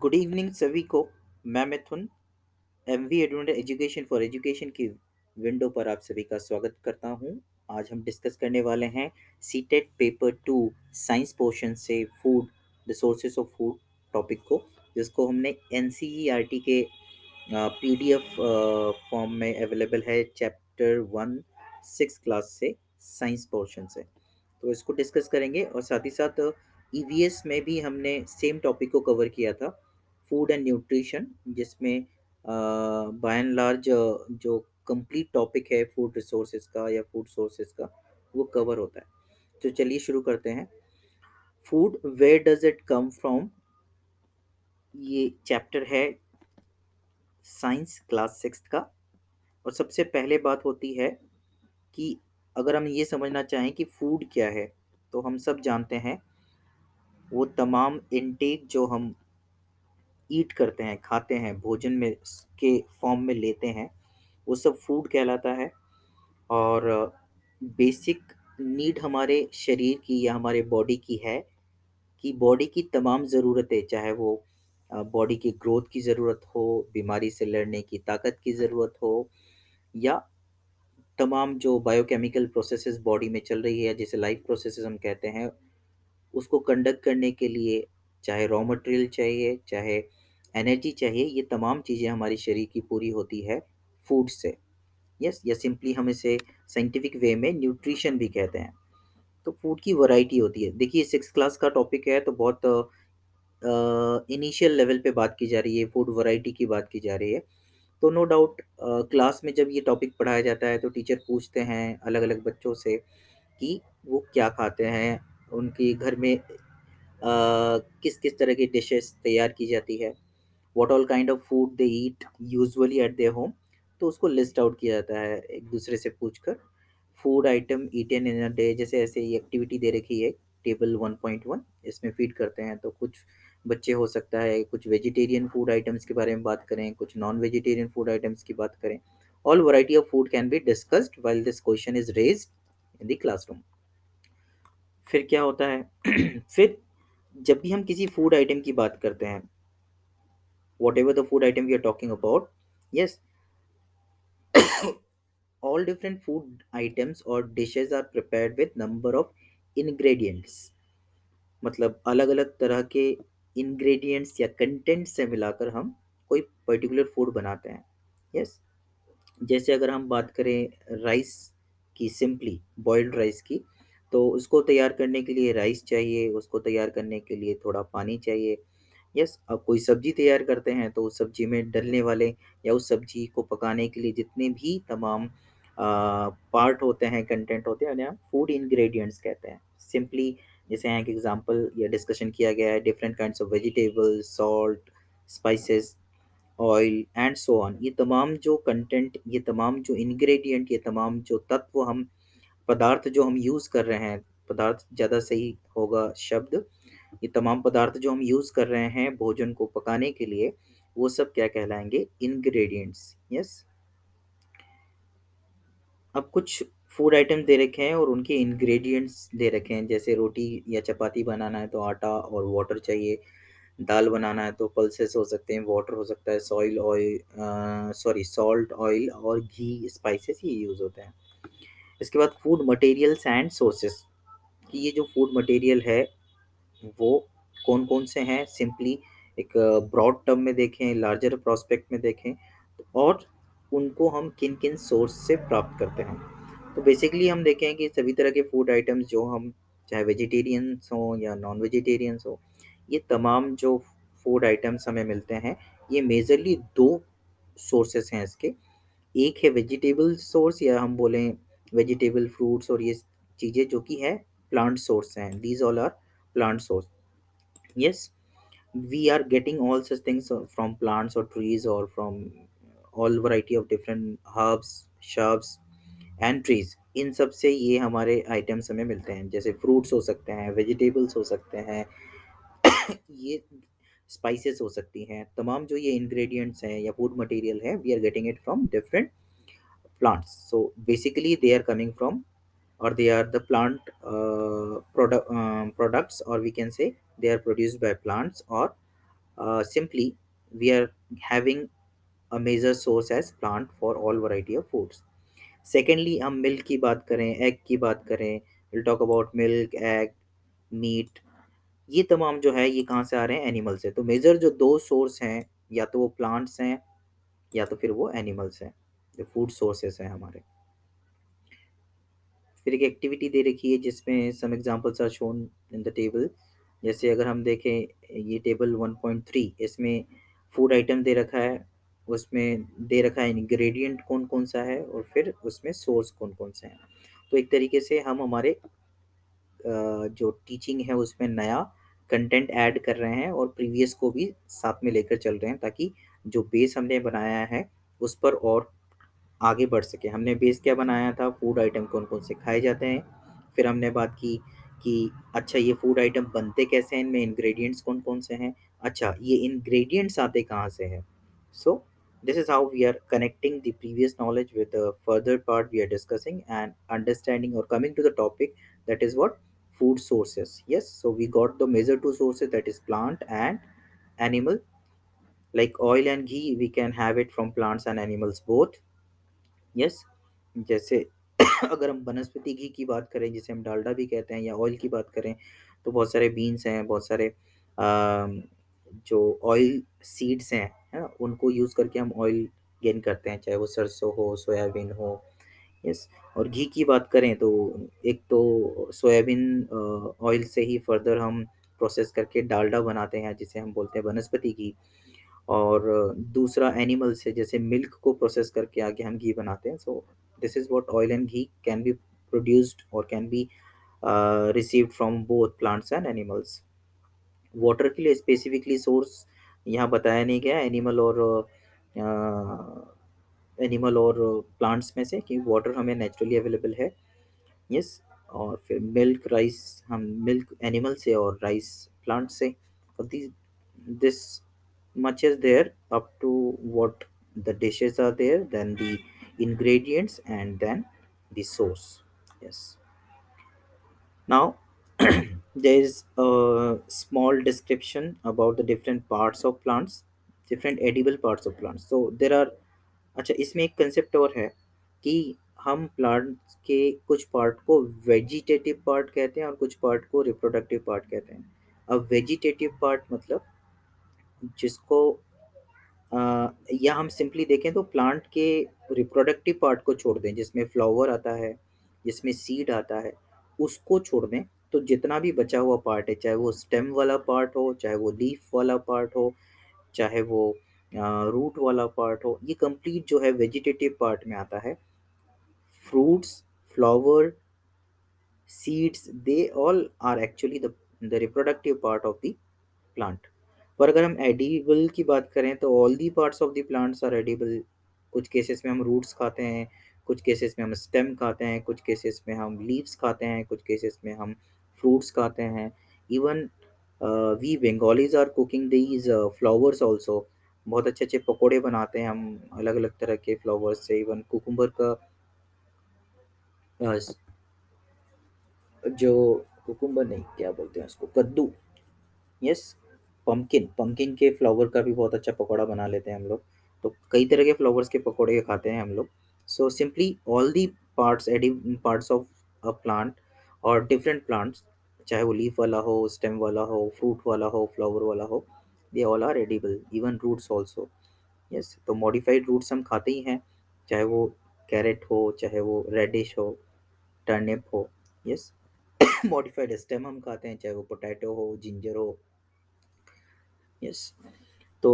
Good evening सभी को। मैं Mithun MV advance education for education की विंडो पर आप सभी का स्वागत करता हूं। आज हम डिस्कस करने वाले हैं सीटेट पेपर 2 साइंस पोर्शन से food the sources of food topic को, जिसको हमने एनसीईआरटी के पीडीएफ फॉर्म में अवेलेबल है। चैप्टर 1 6 क्लास से साइंस पोर्शन से तो इसको डिस्कस करेंगे, और साथ ही साथ ईवीएस में भी हमने सेम टॉपिक को कवर किया था, फूड एंड न्यूट्रिशन, जिसमें बाय एंड लार्ज जो कंप्लीट टॉपिक है फूड रिसोर्सेज का या फूड सोर्सेज का, वो कवर होता है। तो चलिए शुरू करते हैं। Food where does it come from, ये चैप्टर है साइंस क्लास 6 का। और सबसे पहले बात होती है कि अगर हम ये समझना चाहें कि फूड क्या है, तो हम सब जानते हैं वो तमाम इनटेक जो हम ईट करते हैं, खाते हैं, भोजन में के फॉर्म में लेते हैं, वो सब फूड कहलाता है। और बेसिक नीड हमारे शरीर की या हमारे बॉडी की है कि बॉडी की तमाम ज़रूरतें, चाहे वो बॉडी की ग्रोथ की ज़रूरत हो, बीमारी से लड़ने की ताकत की ज़रूरत हो, या तमाम जो बायोकेमिकल प्रोसेसेस बॉडी में चल रही है, जिसे लाइफ प्रोसेसेस हम कहते हैं, उसको कंडक्ट करने के लिए चाहे रॉ मटेरियल चाहिए, चाहे एनर्जी चाहिए, ये तमाम चीज़ें हमारी शरीर की पूरी होती है फूड से। यस, या सिंपली हम इसे साइंटिफिक वे में न्यूट्रिशन भी कहते हैं। तो फूड की वैरायटी होती है। देखिए, 6 क्लास का टॉपिक है, तो बहुत इनिशियल लेवल पे बात की जा रही है, फूड वैरायटी की बात की जा रही है। तो नो डाउट क्लास में जब ये टॉपिक पढ़ाया जाता है तो टीचर पूछते हैं अलग अलग बच्चों से कि वो क्या खाते हैं, उनके घर में किस किस तरह की डिशेस तैयार की जाती है, what all kind of food they eat usually eight their home. तो उसको लिस्ट आउट किया जाता है एक दूसरे से पूछकर। Food item eaten in a day, जैसे ऐसे ही एक्टिविटी दे रखी है, टेबल 1.1, इसमें फीड करते हैं। तो कुछ बच्चे, हो सकता है कुछ वेजिटेरियन फूड आइटम्स के बारे में बात करें, कुछ नॉन वेजिटेरियन फूड आइटम्स की बात करें। All variety of food can be discussed while this question is raised in the classroom. फिर क्या होता है फिर जब भी हम किसी फूड आइटम की बात करते हैं, whatever the food item we are talking about, yes, all different food items or dishes are prepared with number of ingredients। मतलब अलग अलग तरह के इंग्रेडिएंट्स या कंटेंट से मिलाकर हम कोई पर्टिकुलर फूड बनाते हैं। यस, जैसे अगर हम बात करें राइस की, सिंपली बॉइल्ड राइस की, तो उसको तैयार करने के लिए राइस चाहिए, उसको तैयार करने के लिए थोड़ा पानी चाहिए। यस, अब कोई सब्जी तैयार करते हैं तो उस सब्जी में डलने वाले या उस सब्जी को पकाने के लिए जितने भी तमाम पार्ट होते हैं, कंटेंट होते हैं, उन्हें हम फूड इंग्रेडिएंट्स कहते हैं। सिंपली जैसे यहाँ एक एग्जांपल या डिस्कशन किया गया है, different kinds of vegetables, salt, spices, oil and so on. ये तमाम जो कंटेंट, ये तमाम जो इंग्रेडिएंट, ये तमाम जो तत्व हम, पदार्थ जो हम यूज़ कर रहे हैं, पदार्थ ज़्यादा सही होगा शब्द, ये तमाम पदार्थ जो हम यूज़ कर रहे हैं भोजन को पकाने के लिए, वो सब क्या कहलाएंगे? इंग्रेडिएंट्स। यस, अब कुछ फूड आइटम दे रखे हैं और उनके इंग्रेडिएंट्स दे रखे हैं। जैसे रोटी या चपाती बनाना है तो आटा और वाटर चाहिए, दाल बनाना है तो पल्सेस हो सकते हैं, वाटर हो सकता है, soil oil, sorry salt, oil और घी, स्पाइसेस, ये यूज़ होते हैं। इसके बाद फूड मटेरियल्स एंड सोर्सेस, कि ये जो फूड मटेरियल है वो कौन कौन से हैं। सिंपली एक ब्रॉड टर्म में देखें, लार्जर प्रोस्पेक्ट में देखें, और उनको हम किन किन सोर्स से प्राप्त करते हैं। तो बेसिकली हम देखें कि सभी तरह के फूड आइटम्स जो हम, चाहे वेजिटेरियंस हों या नॉन वेजिटेरियंस हो, ये तमाम जो फूड आइटम्स हमें मिलते हैं, ये मेजरली दो सोर्सेस हैं इसके। एक है वेजिटेबल सोर्स, या हम बोलें वेजिटेबल फ्रूट्स, और ये चीज़ें जो कि है प्लांट सोर्स हैं, these all are plant source. Yes, we are getting all such things from plants or trees, or from all variety of different herbs, shrubs and trees। इन सब से ये हमारे आइटम्स हमें मिलते हैं। जैसे फ्रूट्स हो सकते हैं, वेजिटेबल्स हो सकते हैं, ये स्पाइसेस हो सकती हैं। तमाम जो ये इंग्रेडिएंट्स हैं या फूड मटेरियल है, we are getting it from different plants। So basically they are coming from, or they are the plant products, or we can say they are produced by plants, or Simply, we are having a major source as plant for all variety of foods. Secondly हम milk की बात करें, egg की बात करें, will talk about milk, egg, meat, ये तमाम जो है ये कहाँ से आ रहे हैं? एनिमल से। तो मेजर जो दो सोर्स हैं, या तो वो प्लांट्स हैं या तो फिर वो एनिमल्स हैं, जो फूड सोर्सेस हैं हमारे। फिर एक एक्टिविटी दे रखी है जिसमें some examples are shown in the table. जैसे अगर हम देखें ये टेबल 1.3, इसमें फूड आइटम दे रखा है, उसमें दे रखा है इंग्रेडिएंट कौन कौन सा है और फिर उसमें सोर्स कौन कौन से हैं। तो एक तरीके से हम हमारे जो टीचिंग है उसमें नया कंटेंट ऐड कर रहे हैं और प्रीवियस को भी साथ में लेकर चल रहे हैं, ताकि जो बेस हमने बनाया है उस पर और आगे बढ़ सके। हमने बेस क्या बनाया था? फूड आइटम कौन कौन से खाए जाते हैं। फिर हमने बात की कि अच्छा ये फूड आइटम बनते कैसे हैं, इनमें इंग्रेडिएंट्स कौन कौन से हैं, अच्छा ये इंग्रेडिएंट्स आते कहाँ से हैं। सो this is how we are connecting the previous knowledge with the further part we are discussing and understanding or coming to the topic, that is what? Food sources. Yes, so we got the major two sources, that is plant and animal. Like oil and ghee, we can have it from plants and animals both. Yes, जैसे अगर हम वनस्पति घी की बात करें, जिसे हम डालडा भी कहते हैं, या ऑयल की बात करें, तो बहुत सारे बीन्स हैं, बहुत सारे जो ऑयल सीड्स हैं, है ना, उनको यूज़ करके हम ऑयल गेन करते हैं, चाहे वो सरसों हो, सोयाबीन हो। यस, और घी की बात करें तो एक तो सोयाबीन ऑयल से ही फर्दर हम प्रोसेस करके डालडा बनाते हैं, जिसे हम बोलते हैं वनस्पति घी। और दूसरा एनिमल से जैसे मिल्क को प्रोसेस करके आगे हम घी बनाते हैं। So this is what oil and ghee can be produced और can be received from both plants and animals. Water के लिए स्पेसिफिकली सोर्स यहाँ बताया नहीं गया, एनिमल और प्लांट्स में से, कि वाटर हमें नेचुरली अवेलेबल है। यस, और फिर मिल्क, राइस, हम मिल्क एनिमल से और राइस प्लांट से। और this much is there up to what the dishes are there, then the ingredients, and then the sauce. Yes, now there is a small description about the different parts of plants, different edible parts of plants. So there are, अच्छा इसमें एक concept और है कि हम plants के कुछ part को वेजिटेटिव पार्ट कहते हैं और कुछ पार्ट को रिप्रोडक्टिव पार्ट कहते हैं। अब वेजिटेटिव पार्ट मतलब जिसको या हम सिंपली देखें तो प्लांट के रिप्रोडक्टिव पार्ट को छोड़ दें, जिसमें फ्लावर आता है, जिसमें सीड आता है, उसको छोड़ दें। तो जितना भी बचा हुआ पार्ट है, चाहे वो स्टेम वाला पार्ट हो, चाहे वो लीफ वाला पार्ट हो, चाहे वो रूट वाला पार्ट हो, ये कंप्लीट जो है वेजिटेटिव पार्ट में आता है। Fruits, flower, seeds, they all are actually the reproductive part of the plant. पर अगर हम एडिबल की बात करें तो all the parts of the plants are edible. कुछ केसेस में हम रूट्स खाते हैं, कुछ केसेस में हम स्टेम खाते हैं, कुछ केसेस में हम लीव्स खाते हैं, कुछ केसेस में हम फ्रूट्स खाते हैं। Even we Bengalis are cooking these flowers also. बहुत अच्छे अच्छे पकौड़े बनाते हैं हम अलग अलग तरह के फ्लावर्स से। इवन कुकुम्बर का uh, जो कुकुम्बर नहीं, क्या बोलते हैं उसको, कद्दू। यस, पंपकिन, पंपकिन के फ्लावर का भी बहुत अच्छा पकौड़ा बना लेते हैं हम लोग। तो कई तरह के फ्लावर्स के पकौड़े खाते हैं हम लोग। So simply all the parts, एडि पार्ट्स ऑफ अ प्लांट और डिफरेंट प्लांट्स, चाहे वो लीफ वाला हो, स्टेम वाला हो, फ्रूट वाला हो, फ्लावर वाला हो, they all are edible, even roots also. Yes, तो मॉडिफाइड रूट्स हम खाते ही हैं, चाहे वो कैरेट हो, चाहे वो रेडिश हो, टर्निप हो। यस, मॉडिफाइड स्टेम हम खाते हैं, चाहे वो पोटैटो हो, जिंजर हो। Yes, so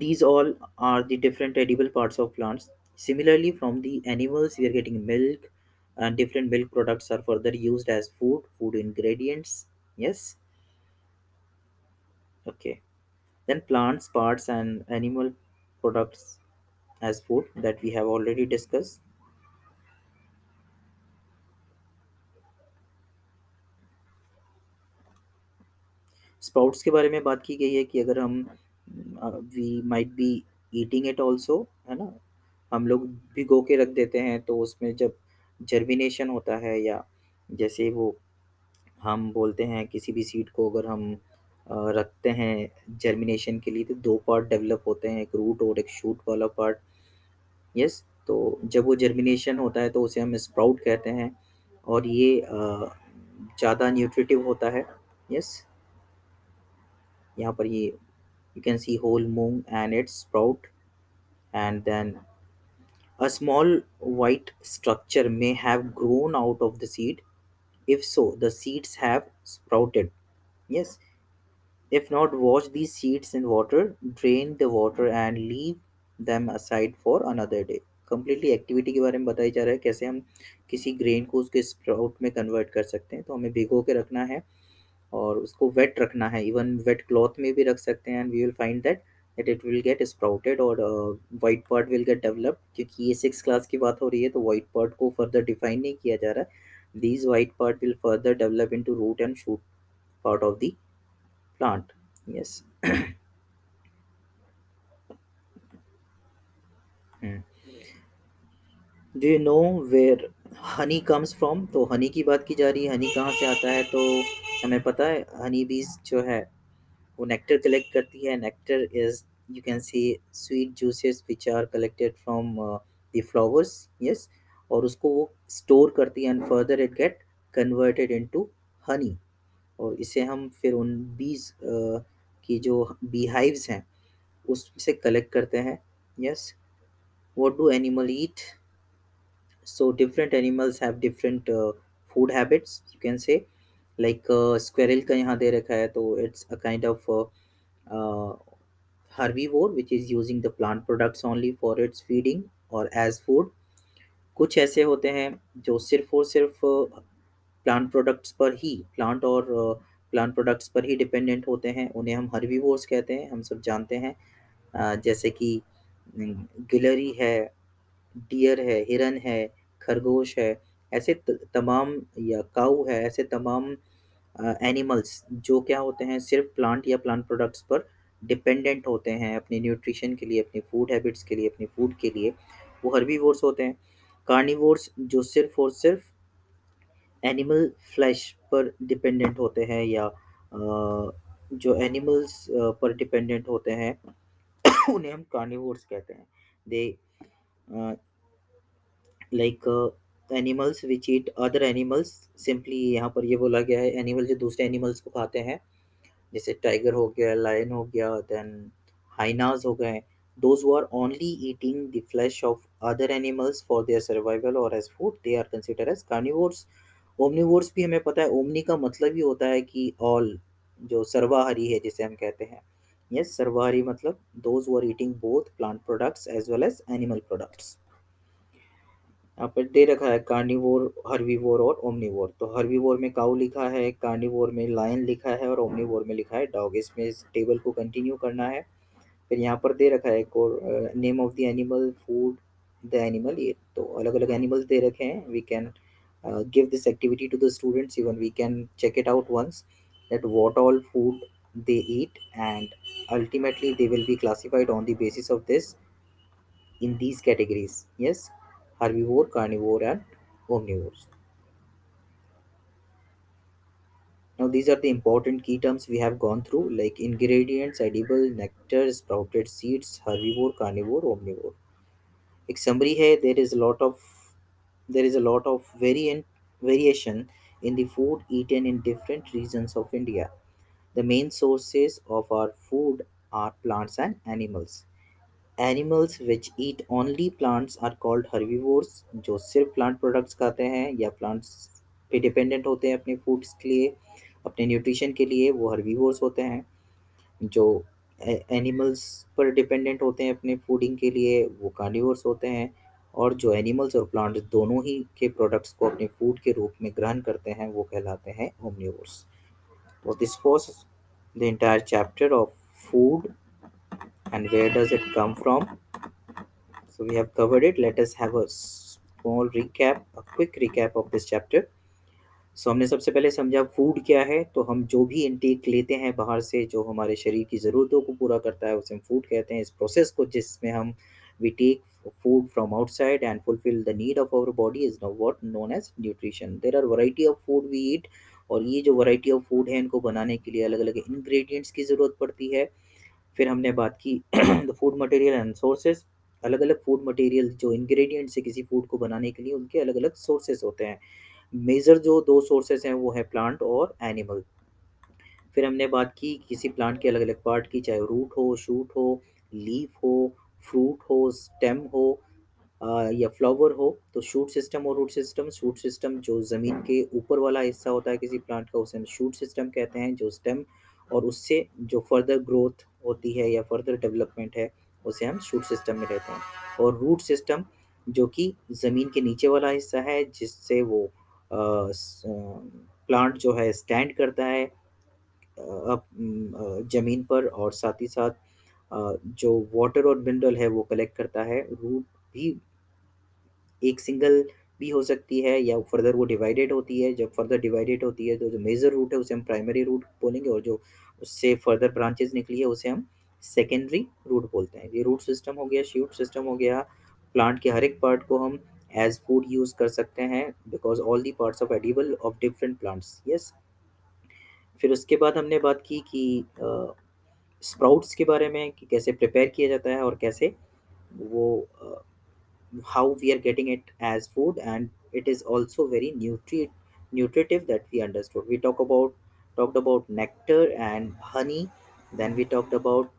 these all are the different edible parts of plants. Similarly, from the animals, we are getting milk, and different milk products are further used as food ingredients. Yes, okay. Then plants, parts, and animal products as food that we have already discussed. Sprouts के बारे में बात की गई है कि अगर हम we might be eating it also, है ना, हम लोग भिगो के रख देते हैं, तो उसमें जब जर्मिनेशन होता है, या जैसे वो हम बोलते हैं किसी भी सीड को अगर हम रखते हैं जर्मिनेशन के लिए, तो दो पार्ट डेवलप होते हैं, एक रूट और एक शूट वाला पार्ट। यस, तो जब वो जर्मिनेशन होता है तो उसे हम स्प्राउट कहते हैं, और ये ज़्यादा न्यूट्रिटिव होता है। यस, यहाँ पर ये you can see whole moon and its sprout, and then a small white structure may have grown out of the seed. If so, the seeds have sprouted. Yes, if not, wash these seeds in water, drain the water and leave them aside for another day. Completely activity के बारे में बताया जा रहा है, कैसे हम किसी ग्रेन को उसके स्प्राउट में कन्वर्ट कर सकते हैं। तो हमें भिगो के रखना है और उसको वेट रखना है, इवन वेट क्लॉथ में भी रख सकते हैं, and we will find that it will get sprouted और white part will get develop. क्योंकि ये 6 क्लास की बात हो रही है तो वाइट पार्ट को फर्दर डिफाइन नहीं किया जा रहा है। These white part will further develop into root and shoot part of the plant. Yes. Do you know where honey comes from? तो हनी की बात की जा रही है, हनी कहाँ से आता है? तो हमें पता है हनी बीज जो है वो नेक्टर कलेक्ट करती है। Nectar is, you can see, sweet juices which are collected from the flowers. Yes, और उसको वो स्टोर करती है and further it get converted into honey. और इसे हम फिर उन बीज की जो बी हाइव्स हैं उससे कलेक्ट करते हैं। Yes, what do animal eat? So different animals have different food habits, you can say. Like squirrel का यहाँ दे रखा है, तो it's a kind of uh, herbivore which is using the plant products only for its feeding or as food. कुछ ऐसे होते हैं जो सिर्फ और सिर्फ प्लांट प्रोडक्ट्स पर ही, प्लांट प्रोडक्ट्स पर ही डिपेंडेंट होते हैं, उन्हें हम हर्बीवोर्स कहते हैं, हम सब जानते हैं। जैसे कि गिलहरी है, डियर है, हिरन है, खरगोश है, ऐसे तमाम, या काऊ है, ऐसे तमाम एनिमल्स जो क्या होते हैं, सिर्फ प्लांट या प्लांट प्रोडक्ट्स पर डिपेंडेंट होते हैं अपने न्यूट्रिशन के लिए, अपने फूड हैबिट्स के लिए, अपने फूड के लिए, वो हर्बीवोर्स होते हैं। कार्निवोर्स जो सिर्फ और सिर्फ एनिमल फ्लैश पर डिपेंडेंट होते हैं, या जो एनिमल्स पर डिपेंडेंट होते हैं उन्हें हम कार्निवोर्स कहते हैं। They like animals which eat other animals. Simply यहाँ पर ये बोला गया है एनिमल जो दूसरे एनिमल्स को खाते हैं, जैसे टाइगर हो गया, लायन हो गया, देन हाइनास हो गए। Those who are only eating the flesh of other animals for their survival और as food, they are consider as carnivores. Omnivores भी हमें पता है, ओमनी का मतलब ही होता है कि ऑल, जो सर्वाहारी है जिसे हम कहते हैं। यस, सर्वाहारी मतलब those who are eating both plant products as well as animal products. यहाँ पर दे रखा है कार्निवोर, हर्बीवोर और ओमनीवोर। तो हर्बीवोर में काऊ लिखा है, कार्निवोर में लायन लिखा है और ओमनीवोर में लिखा है डॉग। इसमें इस टेबल को कंटिन्यू करना है। फिर यहाँ पर दे रखा है एक और, name of the animal, food the animal. ये तो अलग अलग एनिमल्स दे रखे हैं। We can give this activity to the students, even we can check it out once, that what all food they eat, and ultimately they will be classified on the basis of this in these categories. Yes, herbivore, carnivore, and omnivores. Now, these are the important key terms we have gone through, like ingredients, edible, nectar, sprouted seeds, herbivore, carnivore, omnivore. एक summary है, there is a lot of variation in the food eaten in different regions of India. The main sources of our food are plants and animals. Animals which eat only plants are called herbivores, जो सिर्फ plant products खाते हैं या plants पे dependent होते हैं अपने foods के लिए, अपने न्यूट्रिशन के लिए, वो हर्बीवोर्स होते हैं। जो एनिमल्स पर डिपेंडेंट होते हैं अपने फूडिंग के लिए, वो कार्निवोर्स होते हैं। और जो एनिमल्स और प्लांट्स दोनों ही के प्रोडक्ट्स को अपने फूड के रूप में ग्रहण करते हैं, वो कहलाते हैं ओमनिवोर्स। तो this was the entire chapter of food and where does it come from. So we have covered it. Let us have a small recap, a quick recap of this chapter. सो हमने सबसे पहले समझा food क्या है। तो हम जो भी इनटेक लेते हैं बाहर से, जो हमारे शरीर की ज़रूरतों को पूरा करता है, उसे हम फूड कहते हैं। इस प्रोसेस को जिसमें हम we take food from outside and fulfill the need of our body is now what known as nutrition. There are variety of food we eat, और ये जो वैरायटी ऑफ फूड है इनको बनाने के लिए अलग अलग इंग्रेडिएंट्स की ज़रूरत पड़ती है। फिर हमने बात की the food material and sources. अलग अलग फूड मटेरियल जो इंग्रेडिएंट्स है किसी फूड को बनाने के लिए उनके अलग अलग सोर्सेज होते हैं। मेजर जो दो सोर्सेज हैं वो है प्लांट और एनिमल। फिर हमने बात की किसी प्लांट के अलग अलग पार्ट की, चाहे रूट हो, शूट हो, लीफ हो, फ्रूट हो, स्टेम हो, या फ्लावर हो। तो शूट सिस्टम और रूट सिस्टम। शूट सिस्टम जो ज़मीन के ऊपर वाला हिस्सा होता है किसी प्लांट का उसे हम शूट सिस्टम कहते हैं। जो स्टेम और उससे जो फर्दर ग्रोथ होती है या फर्दर डेवलपमेंट है उसे हम शूट सिस्टम में कहते हैं। और रूट सिस्टम जो कि ज़मीन के नीचे वाला हिस्सा है जिससे वो प्लांट जो है स्टैंड करता है ज़मीन पर, और साथ ही साथ जो वाटर और मिनरल है वो कलेक्ट करता है। रूट भी एक सिंगल भी हो सकती है या फर्दर वो डिवाइडेड होती है। जब फर्दर डिवाइडेड होती है तो जो मेजर रूट है उसे हम प्राइमरी रूट बोलेंगे, और जो उससे फर्दर ब्रांचेस निकली है उसे हम सेकेंडरी रूट बोलते हैं। ये रूट सिस्टम हो गया, शूट सिस्टम हो गया। प्लांट के हर एक पार्ट को हम एज फूड यूज कर सकते हैं because all the parts of edible of different plants. Yes. फिर उसके बाद हमने बात की कि स्प्राउट्स के बारे में कि कैसे प्रिपेयर किया जाता है और कैसे वो how we are getting it as food, and it is also very nutritive that we understood. We talked about nectar and honey. Then we talked about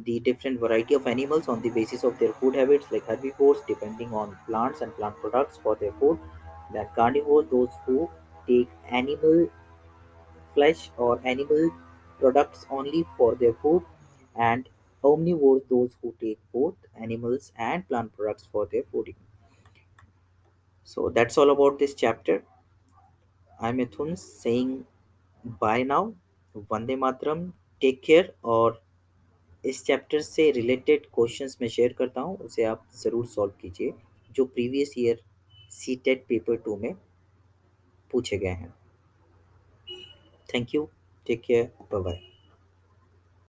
the different variety of animals on the basis of their food habits, like herbivores depending on plants and plant products for their food, then carnivores those who take animal flesh or animal products only for their food, and omnivores those who take both animals and plant products for their food. So that's all about this chapter. I'm Mithun saying bye now. Vande Matram. Take care. और इस chapter से related questions मैं share करता हूँ उसे आप ज़रूर solve कीजिए जो previous year C TET paper 2 में पूछे गए हैं। Thank you. Take care. Bye bye.